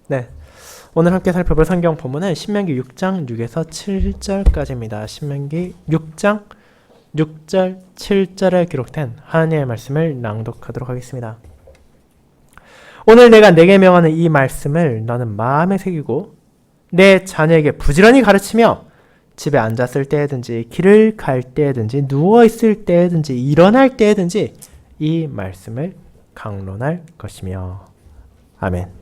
네, 오늘 함께 살펴볼 성경 본문은 신명기 6장 6에서 7절까지입니다. 신명기 6장 6절, 7절에 기록된 하나님의 말씀을 낭독하도록 하겠습니다. 오늘 내가 내게 명하는 이 말씀을 너는 마음에 새기고 내 자녀에게 부지런히 가르치며 집에 앉았을 때든지 길을 갈 때든지 누워있을 때든지 일어날 때든지 이 말씀을 강론할 것이며. 아멘.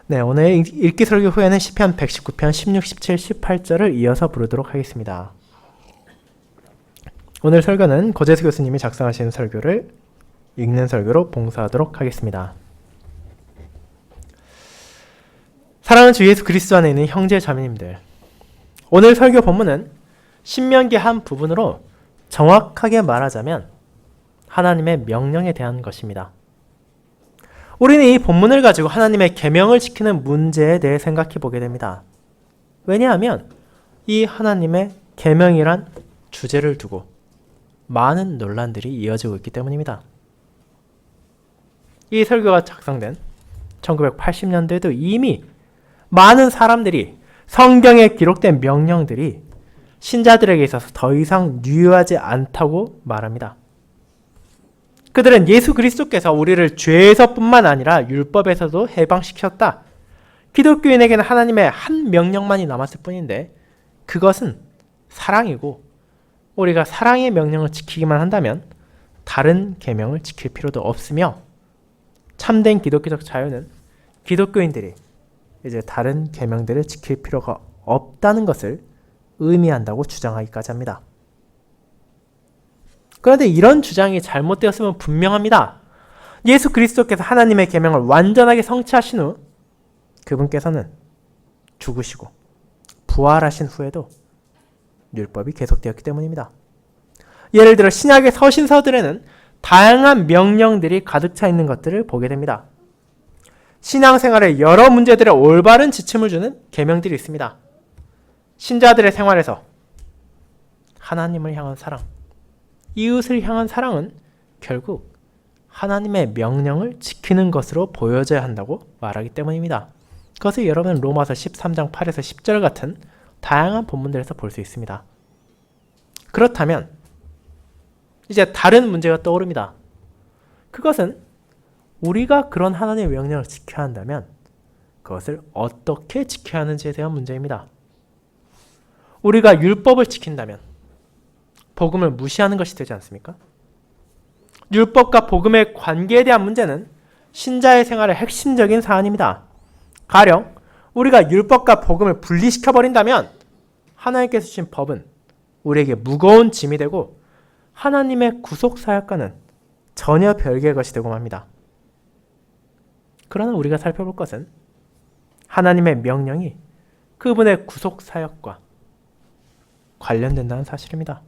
네, 오늘 읽기 설교 후에는 시편 119편 16, 17, 18절을 이어서 부르도록 하겠습니다. 오늘 설교는 고재수 교수님이 작성하신 설교를 읽는 설교로 봉사하도록 하겠습니다. 사랑하는 주 예수 그리스도 안에 있는 형제 자매님들, 오늘 설교 본문은 신명기 한 부분으로 정확하게 말하자면 하나님의 명령에 대한 것입니다. 우리는 이 본문을 가지고 하나님의 계명을 지키는 문제에 대해 생각해 보게 됩니다. 왜냐하면 이 하나님의 계명이란 주제를 두고 많은 논란들이 이어지고 있기 때문입니다. 이 설교가 작성된 1980년대에도 이미 많은 사람들이 성경에 기록된 명령들이 신자들에게 있어서 더 이상 유효하지 않다고 말합니다. 그들은 예수 그리스도께서 우리를 죄에서뿐만 아니라 율법에서도 해방시켰다. 기독교인에게는 하나님의 한 명령만이 남았을 뿐인데 그것은 사랑이고 우리가 사랑의 명령을 지키기만 한다면 다른 계명을 지킬 필요도 없으며 참된 기독교적 자유는 기독교인들이 이제 다른 계명들을 지킬 필요가 없다는 것을 의미한다고 주장하기까지 합니다. 그런데 이런 주장이 잘못되었으면 분명합니다. 예수 그리스도께서 하나님의 계명을 완전하게 성취하신 후 그분께서는 죽으시고 부활하신 후에도 율법이 계속되었기 때문입니다. 예를 들어 신약의 서신서들에는 다양한 명령들이 가득 차 있는 것들을 보게 됩니다. 신앙생활에 여러 문제들의 올바른 지침을 주는 계명들이 있습니다. 신자들의 생활에서 하나님을 향한 사랑, 이웃을 향한 사랑은 결국 하나님의 명령을 지키는 것으로 보여져야 한다고 말하기 때문입니다. 그것을 여러분은 로마서 13장 8에서 10절 같은 다양한 본문들에서 볼 수 있습니다. 그렇다면 이제 다른 문제가 떠오릅니다. 그것은 우리가 그런 하나님의 명령을 지켜야 한다면 그것을 어떻게 지켜야 하는지에 대한 문제입니다. 우리가 율법을 지킨다면 복음을 무시하는 것이 되지 않습니까? 율법과 복음의 관계에 대한 문제는 신자의 생활의 핵심적인 사안입니다. 가령 우리가 율법과 복음을 분리시켜버린다면 하나님께서 주신 법은 우리에게 무거운 짐이 되고 하나님의 구속사역과는 전혀 별개의 것이 되고 맙니다. 그러나 우리가 살펴볼 것은 하나님의 명령이 그분의 구속사역과 관련된다는 사실입니다.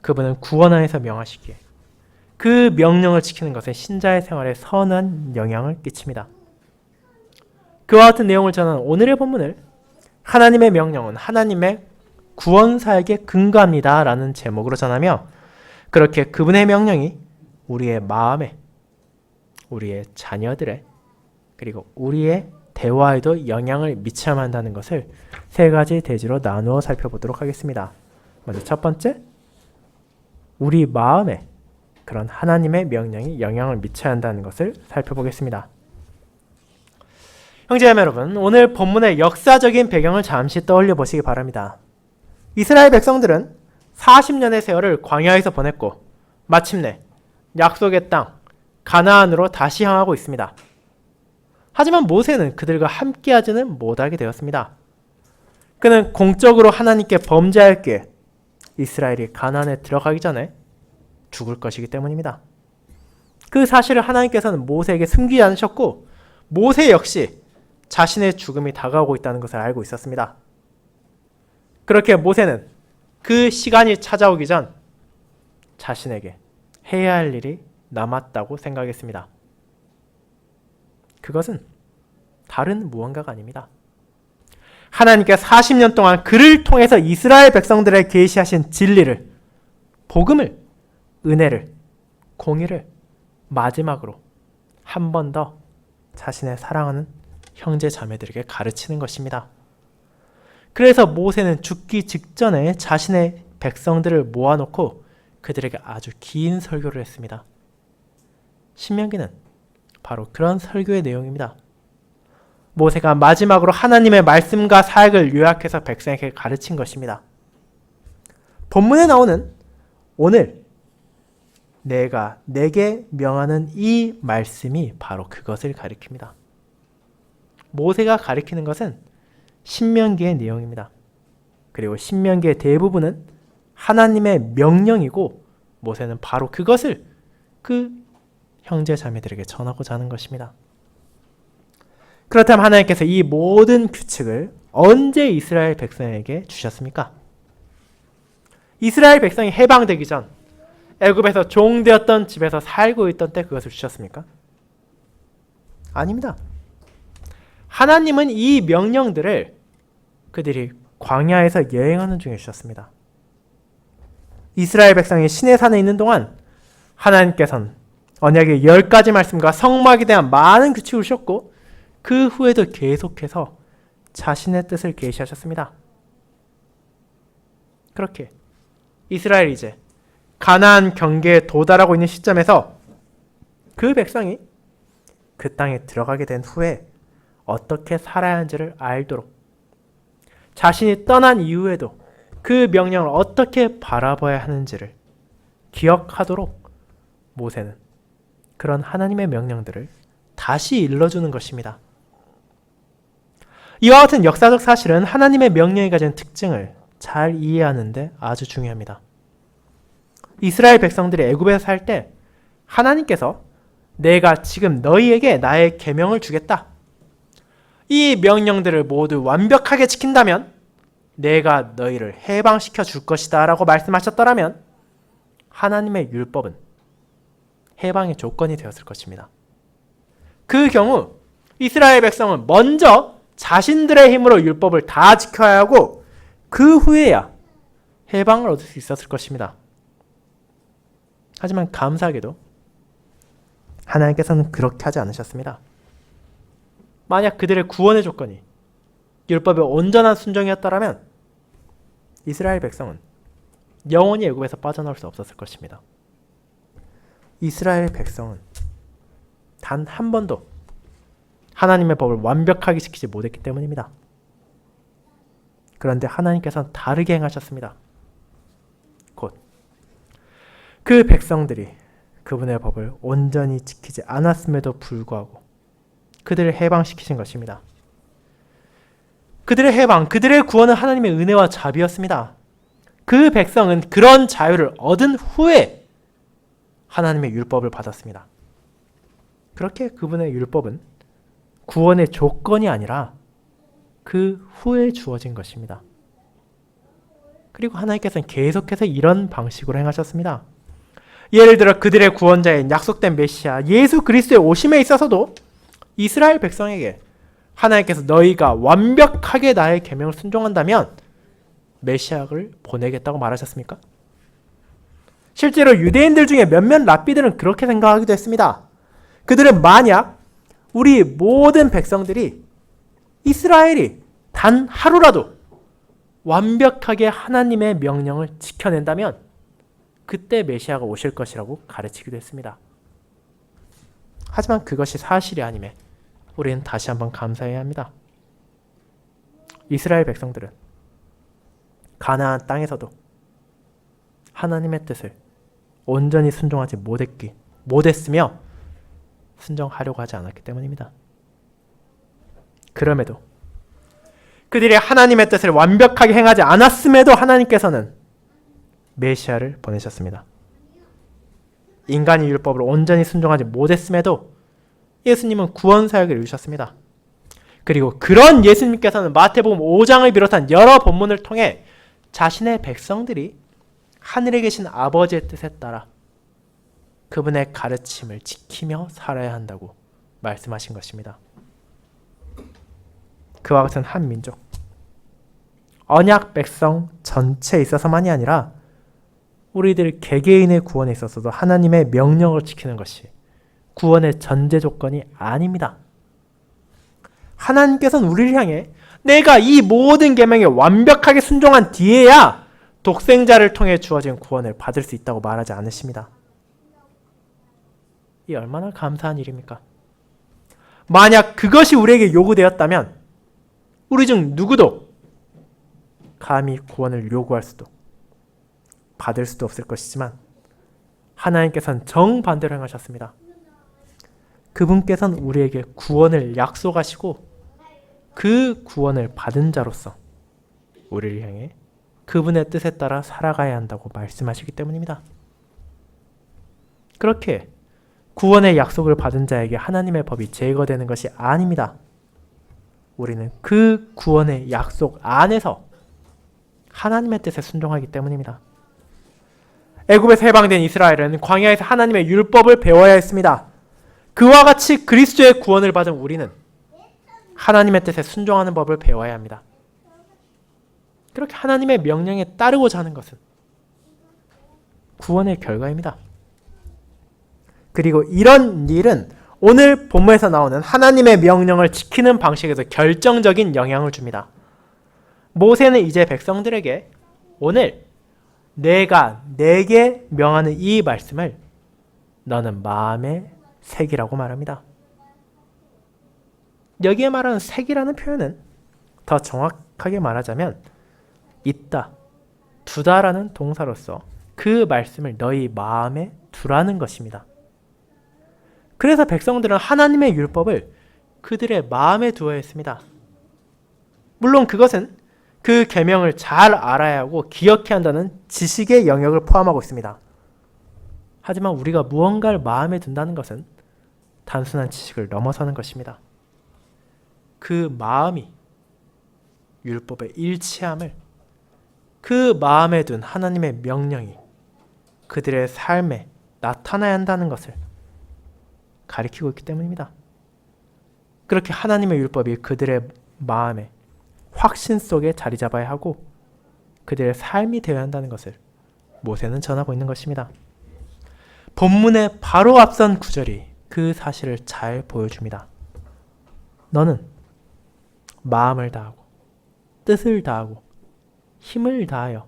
그분은 구원하여서 명하시기에 그 명령을 지키는 것은 신자의 생활에 선한 영향을 끼칩니다. 그와 같은 내용을 전하는 오늘의 본문을 하나님의 명령은 하나님의 구원사역에 근거합니다 라는 제목으로 전하며 그렇게 그분의 명령이 우리의 마음에, 우리의 자녀들의 그리고 우리의 대화에도 영향을 미쳐야만 한다는 것을 세 가지 대지로 나누어 살펴보도록 하겠습니다. 먼저 첫 번째, 우리 마음에 그런 하나님의 명령이 영향을 미쳐야 한다는 것을 살펴보겠습니다. 형제자매 여러분, 오늘 본문의 역사적인 배경을 잠시 떠올려 보시기 바랍니다. 이스라엘 백성들은 40년의 세월을 광야에서 보냈고 마침내 약속의 땅 가나안으로 다시 향하고 있습니다. 하지만 모세는 그들과 함께하지는 못하게 되었습니다. 그는 공적으로 하나님께 범죄하였기에 이스라엘이 가나안에 들어가기 전에 죽을 것이기 때문입니다. 그 사실을 하나님께서는 모세에게 숨기지 않으셨고 모세 역시 자신의 죽음이 다가오고 있다는 것을 알고 있었습니다. 그렇게 모세는 그 시간이 찾아오기 전 자신에게 해야 할 일이 남았다고 생각했습니다. 그것은 다른 무언가가 아닙니다. 하나님께 40년 동안 그를 통해서 이스라엘 백성들에게 계시하신 진리를, 복음을, 은혜를, 공의를 마지막으로 한 번 더 자신의 사랑하는 형제 자매들에게 가르치는 것입니다. 그래서 모세는 죽기 직전에 자신의 백성들을 모아놓고 그들에게 아주 긴 설교를 했습니다. 신명기는 바로 그런 설교의 내용입니다. 모세가 마지막으로 하나님의 말씀과 사역을 요약해서 백성에게 가르친 것입니다. 본문에 나오는 오늘 내가 내게 명하는 이 말씀이 바로 그것을 가리킵니다. 모세가 가리키는 것은 신명기의 내용입니다. 그리고 신명기의 대부분은 하나님의 명령이고 모세는 바로 그것을 그 형제 자매들에게 전하고자 하는 것입니다. 그렇다면 하나님께서 이 모든 규칙을 언제 이스라엘 백성에게 주셨습니까? 이스라엘 백성이 해방되기 전 애굽에서 종되었던 집에서 살고 있던 때 그것을 주셨습니까? 아닙니다. 하나님은 이 명령들을 그들이 광야에서 여행하는 중에 주셨습니다. 이스라엘 백성이 시내산에 있는 동안 하나님께서는 언약의 10가지 말씀과 성막에 대한 많은 규칙을 주셨고 그 후에도 계속해서 자신의 뜻을 계시하셨습니다. 그렇게 이스라엘이 이제 가나안 경계에 도달하고 있는 시점에서 그 백성이 그 땅에 들어가게 된 후에 어떻게 살아야 하는지를 알도록 자신이 떠난 이후에도 그 명령을 어떻게 바라봐야 하는지를 기억하도록 모세는 그런 하나님의 명령들을 다시 일러주는 것입니다. 이와 같은 역사적 사실은 하나님의 명령이 가진 특징을 잘 이해하는 데 아주 중요합니다. 이스라엘 백성들이 애굽에서 살 때 하나님께서 내가 지금 너희에게 나의 계명을 주겠다. 이 명령들을 모두 완벽하게 지킨다면 내가 너희를 해방시켜 줄 것이다 라고 말씀하셨더라면 하나님의 율법은 해방의 조건이 되었을 것입니다. 그 경우 이스라엘 백성은 먼저 자신들의 힘으로 율법을 다 지켜야 하고 그 후에야 해방을 얻을 수 있었을 것입니다. 하지만 감사하게도 하나님께서는 그렇게 하지 않으셨습니다. 만약 그들의 구원의 조건이 율법의 온전한 순종이었다면 이스라엘 백성은 영원히 애굽에서 빠져나올 수 없었을 것입니다. 이스라엘 백성은 단 한 번도 하나님의 법을 완벽하게 지키지 못했기 때문입니다. 그런데 하나님께서는 다르게 행하셨습니다. 곧 그 백성들이 그분의 법을 온전히 지키지 않았음에도 불구하고 그들을 해방시키신 것입니다. 그들의 해방, 그들의 구원은 하나님의 은혜와 자비였습니다. 그 백성은 그런 자유를 얻은 후에 하나님의 율법을 받았습니다. 그렇게 그분의 율법은 구원의 조건이 아니라 그 후에 주어진 것입니다. 그리고 하나님께서는 계속해서 이런 방식으로 행하셨습니다. 예를 들어 그들의 구원자인 약속된 메시아 예수 그리스도의 오심에 있어서도 이스라엘 백성에게 하나님께서 너희가 완벽하게 나의 계명을 순종한다면 메시아를 보내겠다고 말하셨습니까? 실제로 유대인들 중에 몇몇 랍비들은 그렇게 생각하기도 했습니다. 그들은 만약 우리 모든 백성들이 이스라엘이 단 하루라도 완벽하게 하나님의 명령을 지켜낸다면 그때 메시아가 오실 것이라고 가르치기도 했습니다. 하지만 그것이 사실이 아님에 우리는 다시 한번 감사해야 합니다. 이스라엘 백성들은 가나안 땅에서도 하나님의 뜻을 온전히 순종하지 못했으며 순종하려고 하지 않았기 때문입니다. 그럼에도 그들이 하나님의 뜻을 완벽하게 행하지 않았음에도 하나님께서는 메시아를 보내셨습니다. 인간이 율법을 온전히 순종하지 못했음에도 예수님은 구원 사역을 이루셨습니다. 그리고 그런 예수님께서는 마태복음 5장을 비롯한 여러 본문을 통해 자신의 백성들이 하늘에 계신 아버지의 뜻에 따라 그분의 가르침을 지키며 살아야 한다고 말씀하신 것입니다. 그와 같은 한 민족, 언약 백성 전체에 있어서만이 아니라 우리들 개개인의 구원에 있어서도 하나님의 명령을 지키는 것이 구원의 전제 조건이 아닙니다. 하나님께서는 우리를 향해 내가 이 모든 계명에 완벽하게 순종한 뒤에야 독생자를 통해 주어진 구원을 받을 수 있다고 말하지 않으십니다. 이 얼마나 감사한 일입니까? 만약 그것이 우리에게 요구되었다면 우리 중 누구도 감히 구원을 요구할 수도 받을 수도 없을 것이지만 하나님께서는 정반대로 행하셨습니다. 그분께서는 우리에게 구원을 약속하시고 그 구원을 받은 자로서 우리를 향해 그분의 뜻에 따라 살아가야 한다고 말씀하시기 때문입니다. 그렇게 구원의 약속을 받은 자에게 하나님의 법이 제거되는 것이 아닙니다. 우리는 그 구원의 약속 안에서 하나님의 뜻에 순종하기 때문입니다. 애굽에서 해방된 이스라엘은 광야에서 하나님의 율법을 배워야 했습니다. 그와 같이 그리스도의 구원을 받은 우리는 하나님의 뜻에 순종하는 법을 배워야 합니다. 그렇게 하나님의 명령에 따르고자 하는 것은 구원의 결과입니다. 그리고 이런 일은 오늘 본문에서 나오는 하나님의 명령을 지키는 방식에서 결정적인 영향을 줍니다. 모세는 이제 백성들에게 오늘 내가 내게 명하는 이 말씀을 너는 마음에 새기라고 말합니다. 여기에 말하는 새기라는 표현은 더 정확하게 말하자면 있다, 두다라는 동사로서 그 말씀을 너희 마음에 두라는 것입니다. 그래서 백성들은 하나님의 율법을 그들의 마음에 두어야 했습니다. 물론 그것은 그 계명을 잘 알아야 하고 기억해야 한다는 지식의 영역을 포함하고 있습니다. 하지만 우리가 무언가를 마음에 둔다는 것은 단순한 지식을 넘어서는 것입니다. 그 마음이 율법에 일치함을, 그 마음에 둔 하나님의 명령이 그들의 삶에 나타나야 한다는 것을 가리키고 있기 때문입니다. 그렇게 하나님의 율법이 그들의 마음에 확신 속에 자리 잡아야 하고 그들의 삶이 되어야 한다는 것을 모세는 전하고 있는 것입니다. 본문의 바로 앞선 구절이 그 사실을 잘 보여줍니다. 너는 마음을 다하고 뜻을 다하고 힘을 다하여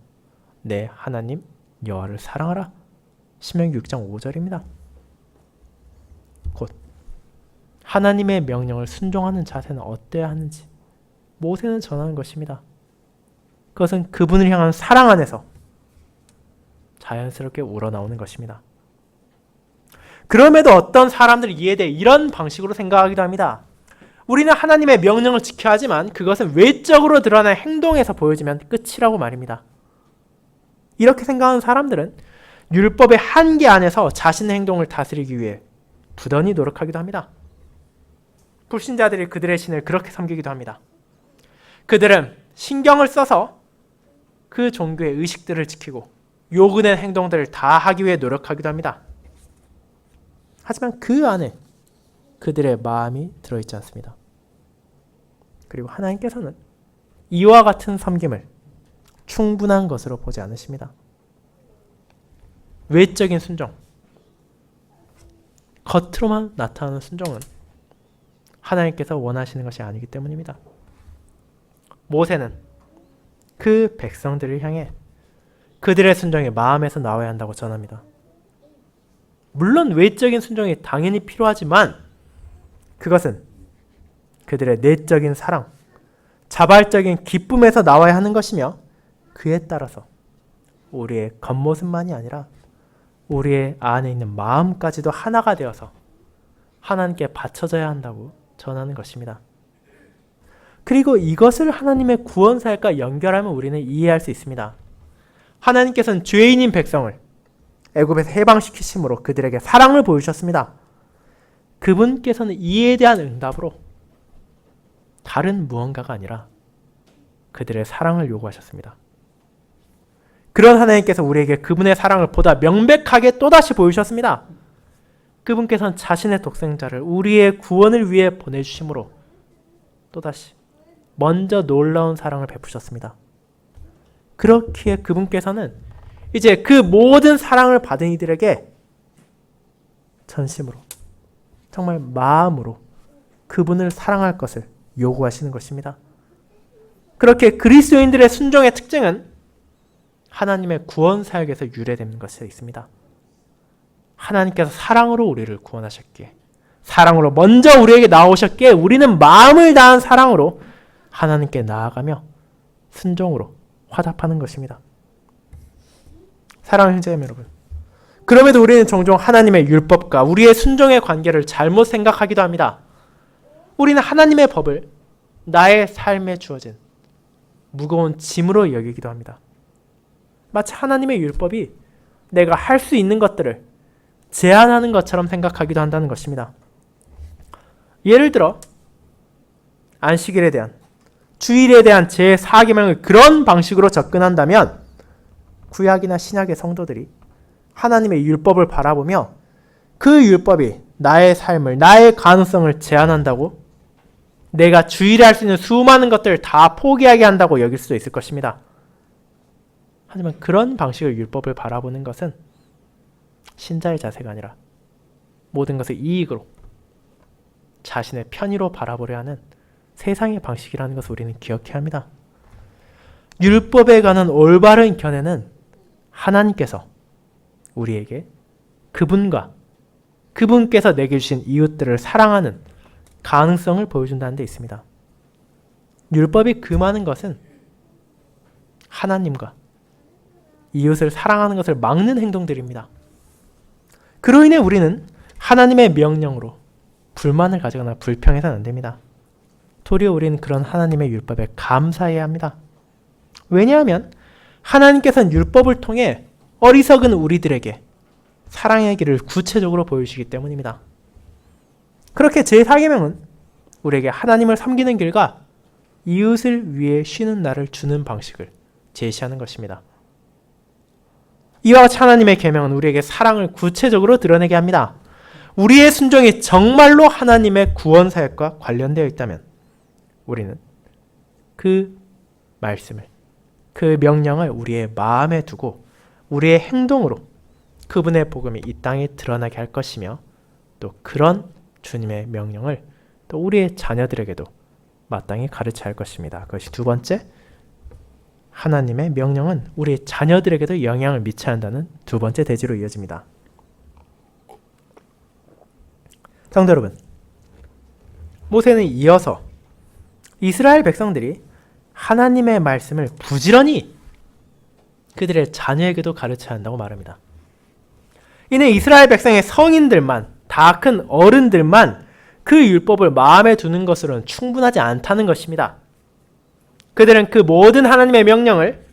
내 하나님 여호와를 사랑하라. 신명기 6장 5절입니다. 곧 하나님의 명령을 순종하는 자세는 어때야 하는지 모세는 전하는 것입니다. 그것은 그분을 향한 사랑 안에서 자연스럽게 우러나오는 것입니다. 그럼에도 어떤 사람들이 이에 대해 이런 방식으로 생각하기도 합니다. 우리는 하나님의 명령을 지켜야 하지만 그것은 외적으로 드러난 행동에서 보여지면 끝이라고 말입니다. 이렇게 생각하는 사람들은 율법의 한계 안에서 자신의 행동을 다스리기 위해 부단히 노력하기도 합니다. 불신자들이 그들의 신을 그렇게 섬기기도 합니다. 그들은 신경을 써서 그 종교의 의식들을 지키고 요구된 행동들을 다 하기 위해 노력하기도 합니다. 하지만 그 안에 그들의 마음이 들어있지 않습니다. 그리고 하나님께서는 이와 같은 섬김을 충분한 것으로 보지 않으십니다. 외적인 순종, 겉으로만 나타나는 순종은 하나님께서 원하시는 것이 아니기 때문입니다. 모세는 그 백성들을 향해 그들의 순종이 마음에서 나와야 한다고 전합니다. 물론 외적인 순종이 당연히 필요하지만 그것은 그들의 내적인 사랑, 자발적인 기쁨에서 나와야 하는 것이며 그에 따라서 우리의 겉모습만이 아니라 우리의 안에 있는 마음까지도 하나가 되어서 하나님께 바쳐져야 한다고 전하는 것입니다. 그리고 이것을 하나님의 구원 사역과 연결하면 우리는 이해할 수 있습니다. 하나님께서는 죄인인 백성을 애굽에서 해방시키심으로 그들에게 사랑을 보여주셨습니다. 그분께서는 이에 대한 응답으로 다른 무언가가 아니라 그들의 사랑을 요구하셨습니다. 그런 하나님께서 우리에게 그분의 사랑을 보다 명백하게 또다시 보여주셨습니다. 그분께서는 자신의 독생자를 우리의 구원을 위해 보내주심으로 또다시 먼저 놀라운 사랑을 베푸셨습니다. 그렇기에 그분께서는 이제 그 모든 사랑을 받은 이들에게 전심으로 정말 마음으로 그분을 사랑할 것을 요구하시는 것입니다. 그렇게 그리스도인들의 순종의 특징은 하나님의 구원 사역에서 유래되는 것이 있습니다. 하나님께서 사랑으로 우리를 구원하셨기에, 사랑으로 먼저 우리에게 나오셨기에 우리는 마음을 다한 사랑으로 하나님께 나아가며 순종으로 화답하는 것입니다. 사랑하는 형제자매 여러분, 그럼에도 우리는 종종 하나님의 율법과 우리의 순종의 관계를 잘못 생각하기도 합니다. 우리는 하나님의 법을 나의 삶에 주어진 무거운 짐으로 여기기도 합니다. 마치 하나님의 율법이 내가 할 수 있는 것들을 제한하는 것처럼 생각하기도 한다는 것입니다. 예를 들어 안식일에 대한, 주일에 대한 제4계명을 그런 방식으로 접근한다면 구약이나 신약의 성도들이 하나님의 율법을 바라보며 그 율법이 나의 삶을, 나의 가능성을 제한한다고, 내가 주일에 할 수 있는 수많은 것들을 다 포기하게 한다고 여길 수도 있을 것입니다. 하지만 그런 방식의 율법을 바라보는 것은 신자의 자세가 아니라 모든 것을 이익으로, 자신의 편의로 바라보려 하는 세상의 방식이라는 것을 우리는 기억해야 합니다. 율법에 관한 올바른 견해는 하나님께서 우리에게 그분께서 내게 주신 이웃들을 사랑하는 가능성을 보여준다는 데 있습니다. 율법이 금하는 것은 하나님과 이웃을 사랑하는 것을 막는 행동들입니다. 그로 인해 우리는 하나님의 명령으로 불만을 가지거나 불평해서는 안 됩니다. 도리어 우리는 그런 하나님의 율법에 감사해야 합니다. 왜냐하면 하나님께서는 율법을 통해 어리석은 우리들에게 사랑의 길을 구체적으로 보여주시기 때문입니다. 그렇게 제4계명은 우리에게 하나님을 섬기는 길과 이웃을 위해 쉬는 날을 주는 방식을 제시하는 것입니다. 이와 같이 하나님의 계명은 우리에게 사랑을 구체적으로 드러내게 합니다. 우리의 순종이 정말로 하나님의 구원 사역과 관련되어 있다면 우리는 그 말씀을, 그 명령을 우리의 마음에 두고 우리의 행동으로 그분의 복음이 이 땅에 드러나게 할 것이며, 또 그런 주님의 명령을 또 우리의 자녀들에게도 마땅히 가르쳐야 할 것입니다. 그것이 두 번째, 하나님의 명령은 우리 자녀들에게도 영향을 미쳐야 한다는 두 번째 대지로 이어집니다. 성도 여러분, 모세는 이어서 이스라엘 백성들이 하나님의 말씀을 부지런히 그들의 자녀에게도 가르쳐야 한다고 말합니다. 이는 이스라엘 백성의 성인들만, 다 큰 어른들만 그 율법을 마음에 두는 것으로는 충분하지 않다는 것입니다. 그들은 그 모든 하나님의 명령을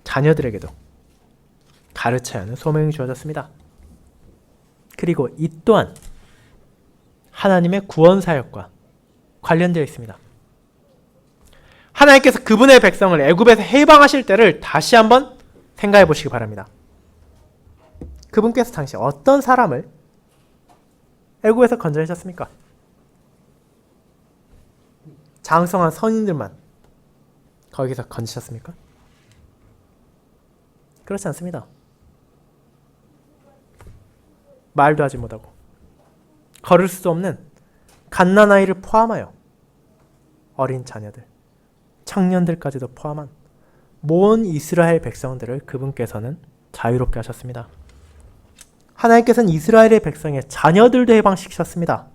자녀들에게도 가르쳐야 하는 소명이 주어졌습니다. 그리고 이 또한 하나님의 구원 사역과 관련되어 있습니다. 하나님께서 그분의 백성을 애굽에서 해방하실 때를 다시 한번 생각해 보시기 바랍니다. 그분께서 당시 어떤 사람을 애굽에서 건져내셨습니까? 장성한 선인들만 거기서 건지셨습니까? 그렇지 않습니다. 말도 하지 못하고 걸을 수도 없는 갓난아이를 포함하여 어린 자녀들, 청년들까지도 포함한 모든 이스라엘 백성들을 그분께서는 자유롭게 하셨습니다. 하나님께서는 이스라엘의 백성의 자녀들도 해방시키셨습니다.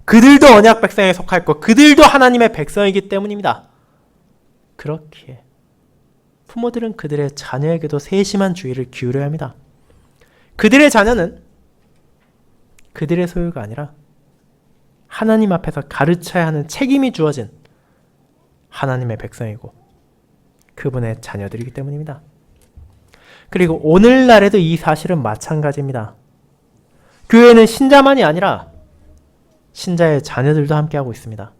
그들도 언약 백성에 속하였고 그들도 하나님의 백성이기 때문입니다. 그렇기에 부모들은 그들의 자녀에게도 세심한 주의를 기울여야 합니다. 그들의 자녀는 그들의 소유가 아니라 하나님 앞에서 가르쳐야 하는 책임이 주어진 하나님의 백성이고 그분의 자녀들이기 때문입니다. 그리고 오늘날에도 이 사실은 마찬가지입니다. 교회는 신자만이 아니라 신자의 자녀들도 함께하고 있습니다.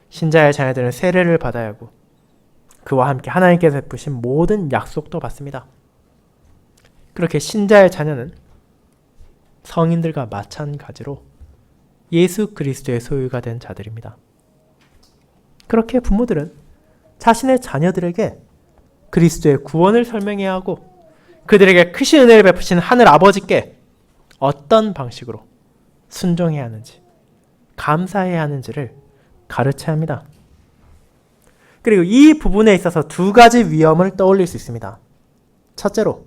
신자의 자녀들은 세례를 받아야 하고 그와 함께 하나님께서 베푸신 모든 약속도 받습니다. 그렇게 신자의 자녀는 성인들과 마찬가지로 예수 그리스도의 소유가 된 자들입니다. 그렇게 부모들은 자신의 자녀들에게 그리스도의 구원을 설명해야 하고 그들에게 크신 은혜를 베푸신 하늘 아버지께 어떤 방식으로 순종해야 하는지, 감사해야 하는지를 가르쳐야 합니다. 그리고 이 부분에 있어서 두 가지 위험을 떠올릴 수 있습니다. 첫째로,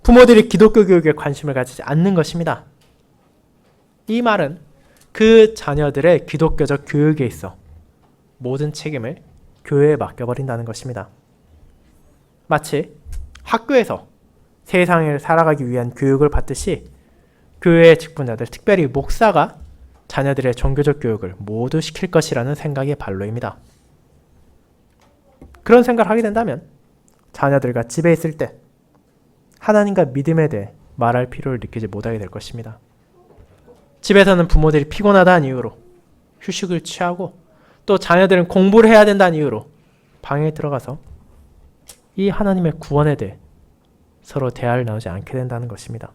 부모들이 기독교 교육에 관심을 가지지 않는 것입니다. 이 말은 그 자녀들의 기독교적 교육에 있어 모든 책임을 교회에 맡겨버린다는 것입니다. 마치 학교에서 세상을 살아가기 위한 교육을 받듯이 교회의 직분자들, 특별히 목사가 자녀들의 종교적 교육을 모두 시킬 것이라는 생각이 반로입니다. 그런 생각을 하게 된다면 자녀들과 집에 있을 때 하나님과 믿음에 대해 말할 필요를 느끼지 못하게 될 것입니다. 집에서는 부모들이 피곤하다는 이유로 휴식을 취하고 또 자녀들은 공부를 해야 된다는 이유로 방에 들어가서 이 하나님의 구원에 대해 서로 대화를 나누지 않게 된다는 것입니다.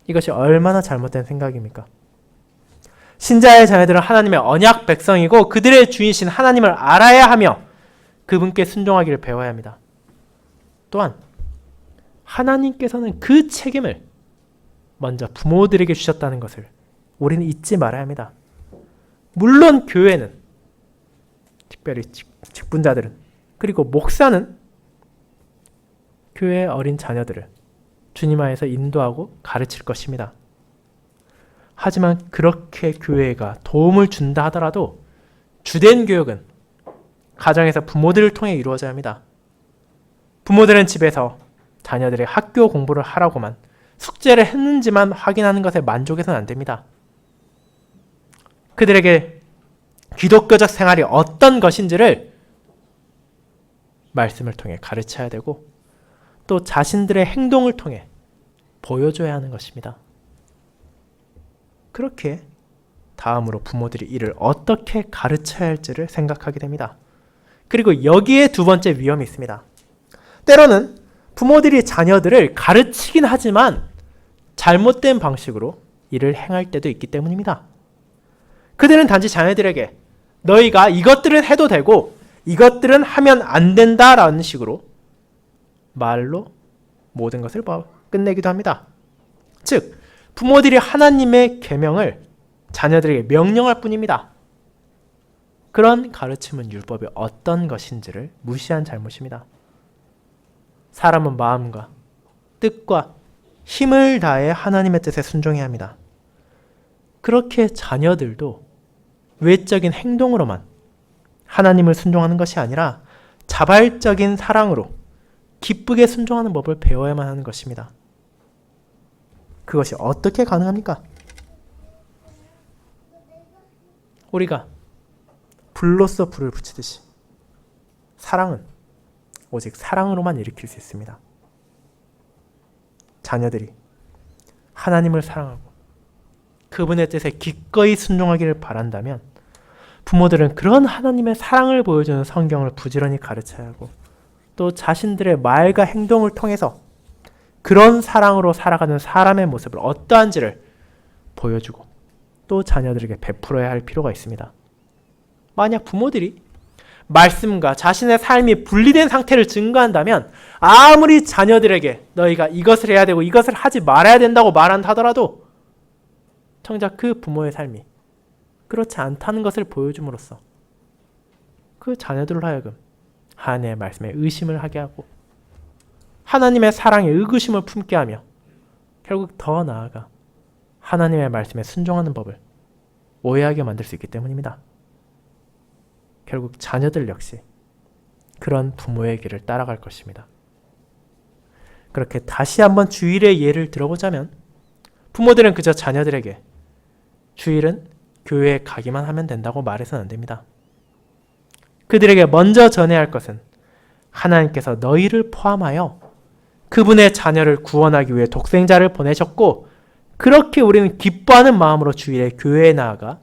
이것이 얼마나 잘못된 생각입니까? 신자의 자녀들은 하나님의 언약 백성이고 그들의 주인이신 하나님을 알아야 하며 그분께 순종하기를 배워야 합니다. 또한 하나님께서는 그 책임을 먼저 부모들에게 주셨다는 것을 우리는 잊지 말아야 합니다. 물론 교회는, 특별히 직분자들은, 그리고 목사는 교회의 어린 자녀들을 주님 안에서 인도하고 가르칠 것입니다. 하지만 그렇게 교회가 도움을 준다 하더라도 주된 교육은 가정에서 부모들을 통해 이루어져야 합니다. 부모들은 집에서 자녀들의 학교 공부를 하라고만, 숙제를 했는지만 확인하는 것에 만족해서는 안 됩니다. 그들에게 기독교적 생활이 어떤 것인지를 말씀을 통해 가르쳐야 되고 또 자신들의 행동을 통해 보여줘야 하는 것입니다. 그렇게 다음으로 부모들이 이를 어떻게 가르쳐야 할지를 생각하게 됩니다. 그리고 여기에 두 번째 위험이 있습니다. 때로는 부모들이 자녀들을 가르치긴 하지만 잘못된 방식으로 이를 행할 때도 있기 때문입니다. 그들은 단지 자녀들에게 너희가 이것들은 해도 되고 이것들은 하면 안 된다라는 식으로 말로 모든 것을 끝내기도 합니다. 즉, 부모들이 하나님의 계명을 자녀들에게 명령할 뿐입니다. 그런 가르침은 율법이 어떤 것인지를 무시한 잘못입니다. 사람은 마음과 뜻과 힘을 다해 하나님의 뜻에 순종해야 합니다. 그렇게 자녀들도 외적인 행동으로만 하나님을 순종하는 것이 아니라 자발적인 사랑으로 기쁘게 순종하는 법을 배워야만 하는 것입니다. 그것이 어떻게 가능합니까? 우리가 불로써 불을 붙이듯이 사랑은 오직 사랑으로만 일으킬 수 있습니다. 자녀들이 하나님을 사랑하고 그분의 뜻에 기꺼이 순종하기를 바란다면 부모들은 그런 하나님의 사랑을 보여주는 성경을 부지런히 가르쳐야 하고 또 자신들의 말과 행동을 통해서 그런 사랑으로 살아가는 사람의 모습을 어떠한지를 보여주고 또 자녀들에게 베풀어야 할 필요가 있습니다. 만약 부모들이 말씀과 자신의 삶이 분리된 상태를 증거한다면 아무리 자녀들에게 너희가 이것을 해야 되고 이것을 하지 말아야 된다고 말한다 하더라도 정작 그 부모의 삶이 그렇지 않다는 것을 보여줌으로써 그 자녀들로 하여금 하나님의 말씀에 의심을 하게 하고 하나님의 사랑에 의구심을 품게 하며 결국 더 나아가 하나님의 말씀에 순종하는 법을 오해하게 만들 수 있기 때문입니다. 결국 자녀들 역시 그런 부모의 길을 따라갈 것입니다. 그렇게 다시 한번 주일의 예를 들어보자면 부모들은 그저 자녀들에게 주일은 교회에 가기만 하면 된다고 말해서는 안 됩니다. 그들에게 먼저 전해야 할 것은 하나님께서 너희를 포함하여 그분의 자녀를 구원하기 위해 독생자를 보내셨고 그렇게 우리는 기뻐하는 마음으로 주일에 교회에 나아가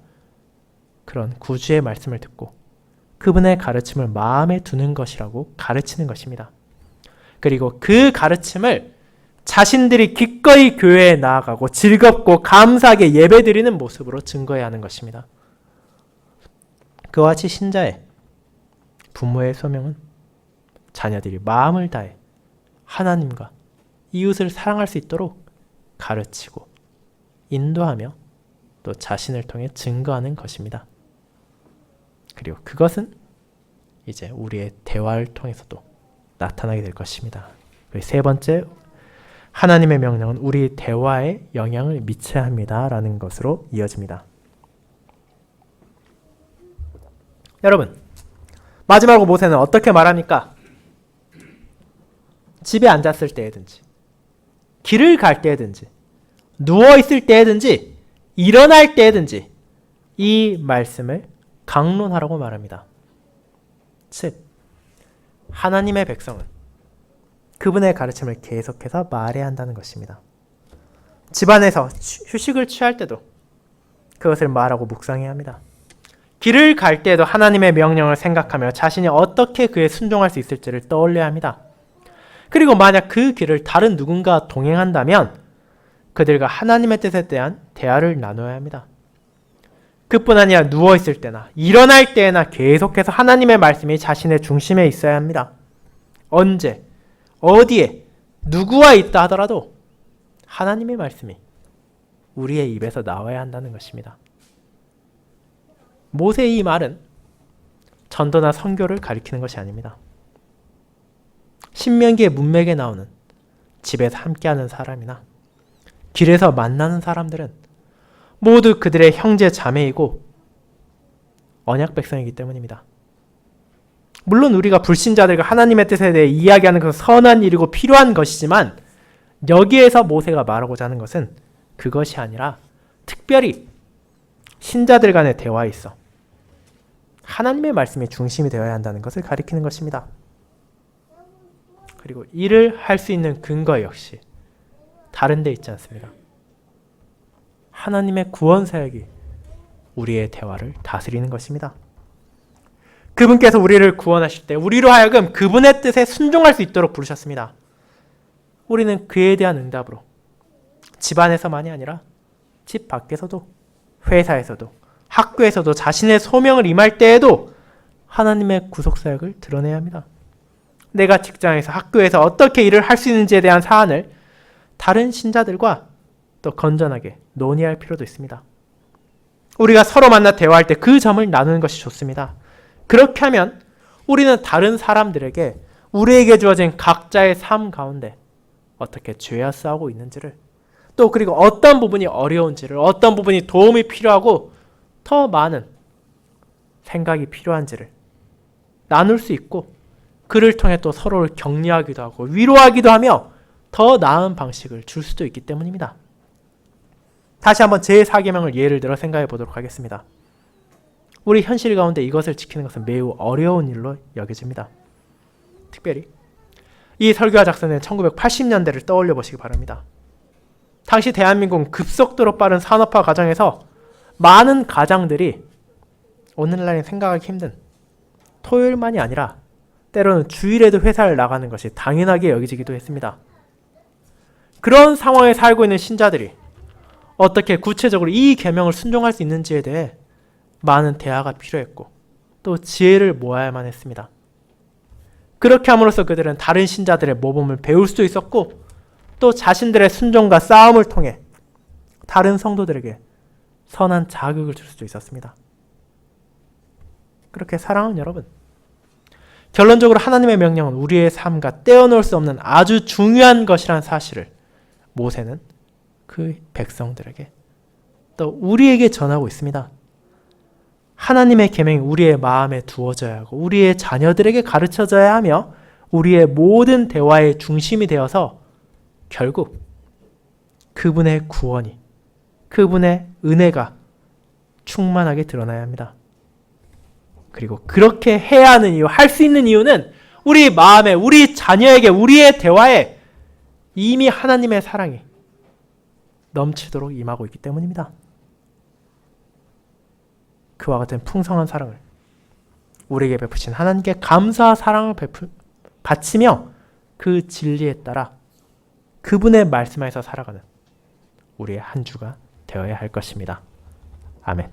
그런 구주의 말씀을 듣고 그분의 가르침을 마음에 두는 것이라고 가르치는 것입니다. 그리고 그 가르침을 자신들이 기꺼이 교회에 나아가고 즐겁고 감사하게 예배드리는 모습으로 증거해야 하는 것입니다. 그와 같이 신자의 부모의 소명은 자녀들이 마음을 다해 하나님과 이웃을 사랑할 수 있도록 가르치고 인도하며 또 자신을 통해 증거하는 것입니다. 그리고 그것은 이제 우리의 대화를 통해서도 나타나게 될 것입니다. 그리고 세 번째, 하나님의 명령은 우리 대화에 영향을 미쳐야 합니다 라는 것으로 이어집니다. 여러분, 마지막으로 모세는 어떻게 말합니까? 집에 앉았을 때든지, 길을 갈 때든지, 누워있을 때든지, 일어날 때든지 이 말씀을 강론하라고 말합니다. 즉, 하나님의 백성은 그분의 가르침을 계속해서 말해야 한다는 것입니다. 집안에서 휴식을 취할 때도 그것을 말하고 묵상해야 합니다. 길을 갈 때에도 하나님의 명령을 생각하며 자신이 어떻게 그에 순종할 수 있을지를 떠올려야 합니다. 그리고 만약 그 길을 다른 누군가 동행한다면 그들과 하나님의 뜻에 대한 대화를 나눠야 합니다. 그뿐 아니라 누워있을 때나 일어날 때나 계속해서 하나님의 말씀이 자신의 중심에 있어야 합니다. 언제, 어디에, 누구와 있다 하더라도 하나님의 말씀이 우리의 입에서 나와야 한다는 것입니다. 모세의 이 말은 전도나 선교를 가리키는 것이 아닙니다. 신명기의 문맥에 나오는 집에서 함께하는 사람이나 길에서 만나는 사람들은 모두 그들의 형제 자매이고 언약 백성이기 때문입니다. 물론 우리가 불신자들과 하나님의 뜻에 대해 이야기하는 것은 선한 일이고 필요한 것이지만 여기에서 모세가 말하고자 하는 것은 그것이 아니라 특별히 신자들 간의 대화에 있어 하나님의 말씀이 중심이 되어야 한다는 것을 가리키는 것입니다. 그리고 이를 할 수 있는 근거 역시 다른 데 있지 않습니다. 하나님의 구원 사역이 우리의 대화를 다스리는 것입니다. 그분께서 우리를 구원하실 때 우리로 하여금 그분의 뜻에 순종할 수 있도록 부르셨습니다. 우리는 그에 대한 응답으로 집안에서만이 아니라 집 밖에서도, 회사에서도, 학교에서도 자신의 소명을 임할 때에도 하나님의 구속사역을 드러내야 합니다. 내가 직장에서, 학교에서 어떻게 일을 할 수 있는지에 대한 사안을 다른 신자들과 또 건전하게 논의할 필요도 있습니다. 우리가 서로 만나 대화할 때 그 점을 나누는 것이 좋습니다. 그렇게 하면 우리는 다른 사람들에게 우리에게 주어진 각자의 삶 가운데 어떻게 죄와 싸우고 있는지를, 또 그리고 어떤 부분이 어려운지를, 어떤 부분이 도움이 필요하고 더 많은 생각이 필요한지를 나눌 수 있고, 그를 통해 또 서로를 격려하기도 하고 위로하기도 하며 더 나은 방식을 줄 수도 있기 때문입니다. 다시 한번 제4계명을 예를 들어 생각해 보도록 하겠습니다. 우리 현실 가운데 이것을 지키는 것은 매우 어려운 일로 여겨집니다. 특별히 이 설교가 작성된 1980년대를 떠올려 보시기 바랍니다. 당시 대한민국은 급속도로 빠른 산업화 과정에서 많은 가장들이 오늘날에 생각하기 힘든 토요일만이 아니라 때로는 주일에도 회사를 나가는 것이 당연하게 여겨지기도 했습니다. 그런 상황에 살고 있는 신자들이 어떻게 구체적으로 이 계명을 순종할 수 있는지에 대해 많은 대화가 필요했고 또 지혜를 모아야만 했습니다. 그렇게 함으로써 그들은 다른 신자들의 모범을 배울 수도 있었고 또 자신들의 순종과 싸움을 통해 다른 성도들에게 선한 자극을 줄 수도 있었습니다. 그렇게 사랑하는 여러분, 결론적으로 하나님의 명령은 우리의 삶과 떼어놓을 수 없는 아주 중요한 것이라는 사실을 모세는 그 백성들에게 또 우리에게 전하고 있습니다. 하나님의 계명이 우리의 마음에 두어져야 하고 우리의 자녀들에게 가르쳐져야 하며 우리의 모든 대화의 중심이 되어서 결국 그분의 구원이, 그분의 은혜가 충만하게 드러나야 합니다. 그리고 그렇게 해야 하는 이유, 할 수 있는 이유는 우리 마음에, 우리 자녀에게, 우리의 대화에 이미 하나님의 사랑이 넘치도록 임하고 있기 때문입니다. 그와 같은 풍성한 사랑을 우리에게 베푸신 하나님께 감사와 사랑을 바치며 그 진리에 따라 그분의 말씀 안에서 살아가는 우리의 한 주가 되어야 할 것입니다. 아멘.